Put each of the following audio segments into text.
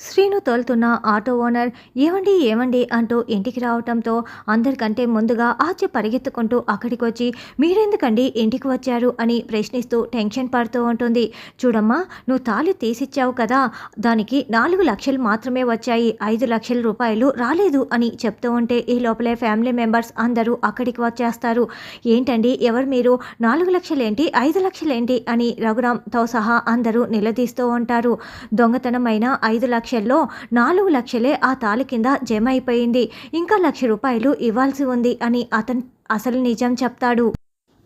Srinu తోలుతున్న auto owner ఏవండి ఏవండి అంటూ ఇంటికి రావటంతో అందరికంటే ముందుగా ఆచి పరిగెత్తుకుంటూ అక్కడికి వచ్చి మీరెందుకండి ఇంటికి వచ్చారు అని ప్రశ్నిస్తూ టెన్షన్ పడుతూ ఉంటుంది. చూడమ్మా, నువ్వు తాళి తీసిచ్చావు కదా, దానికి 4 లక్షలు మాత్రమే వచ్చాయి, 5 లక్షల రూపాయలు రాలేదు అని చెప్తూ ఉంటే ఈ లోపలే ఫ్యామిలీ మెంబర్స్ అందరూ అక్కడికి వచ్చేస్తారు. ఏంటండి ఎవరు మీరు, 4 లక్షలేంటి 5 లక్షలేంటి అని రఘురామ్తో సహా అందరూ నిలదీస్తూ ఉంటారు. దొంగతనమైన 5 లక్షల్లో 4 లక్షలే ఆ తాళి కింద జమ అయిపోయింది, ఇంకా 1,00,000 రూపాయలు ఇవ్వాల్సి ఉంది అని అతను అసలు నిజం చెప్తాడు.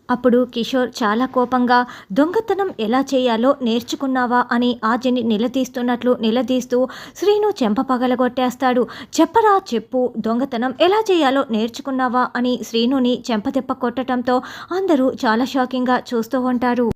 అప్పుడు కిషోర్ చాలా కోపంగా దొంగతనం ఎలా చేయాలో నేర్చుకున్నావా అని ఆర్జని నిలదీస్తూ శ్రీను చెంప పగలగొట్టేస్తాడు. చెప్పరా చెప్పు, దొంగతనం ఎలా చేయాలో నేర్చుకున్నావా అని శ్రీనుని చెంపదెప్ప కొట్టడంతో అందరూ చాలా షాకింగ్గా చూస్తూ ఉంటారు.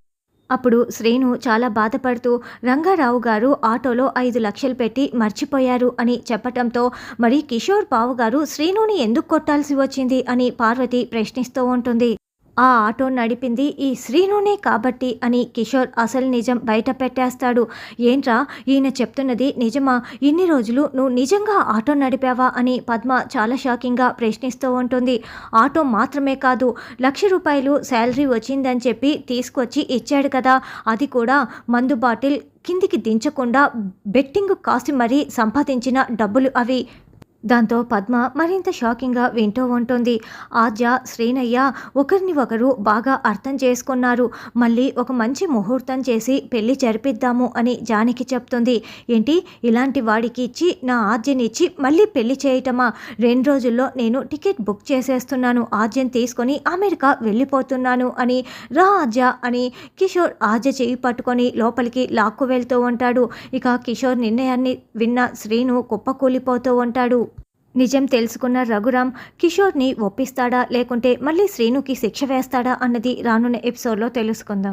అప్పుడు శ్రీను చాలా బాధపడుతూ రంగారావు గారు ఆటోలో 5 లక్షలు పెట్టి మర్చిపోయారు అని చెప్పటంతో మరి కిషోర్ బావగారు శ్రీనుని ఎందుకు కొట్టాల్సి వచ్చింది అని పార్వతి ప్రశ్నిస్తూ ఉంటుంది. ఆ ఆటో నడిపింది ఈ శ్రీనునే కాబట్టి అని కిషోర్ అసలు నిజం బయట పెట్టేస్తాడు. ఏంట్రా ఈయన చెప్తున్నది నిజమా, ఇన్ని రోజులు నువ్వు నిజంగా ఆటో నడిపావా అని పద్మ చాలా షాకింగ్గా ప్రశ్నిస్తూ ఉంటుంది. ఆటో మాత్రమే కాదు, 1,00,000 రూపాయలు శాలరీ వచ్చిందని చెప్పి తీసుకొచ్చి ఇచ్చాడు కదా, అది కూడా మందు బాటిల్ కిందికి దించకుండా బెట్టింగ్ కాసి మరీ సంపాదించిన డబ్బులు అవి. దాంతో పద్మ మరింత షాకింగ్గా వింటూ ఉంటుంది. ఆద్య శ్రీనయ్య ఒకరిని ఒకరు బాగా అర్థం చేసుకున్నారు, మళ్ళీ ఒక మంచి ముహూర్తం చేసి పెళ్లి జరిపిద్దాము అని జానకి చెప్తుంది. ఏంటి, ఇలాంటి వాడికి ఇచ్చి నా ఆద్యనిచ్చి మళ్ళీ పెళ్లి చేయటమా, 2 రోజుల్లో నేను టికెట్ బుక్ చేసేస్తున్నాను, ఆద్యని తీసుకొని అమెరికా వెళ్ళిపోతున్నాను అని రా ఆద్య అని కిషోర్ ఆద్య చేయి పట్టుకొని లోపలికి లాక్కు వెళ్తూ ఉంటాడు. ఇక కిషోర్ నిర్ణయాన్ని విన్న శ్రీను కుప్పకూలిపోతూ ఉంటాడు. నిజం తెలుసుకున్న రఘురామ్ కిషోర్ని ఒప్పిస్తాడా లేకుంటే మళ్ళీ శ్రీనుకి శిక్ష వేస్తాడా అన్నది రానున్న ఎపిసోడ్లో తెలుసుకుందాం.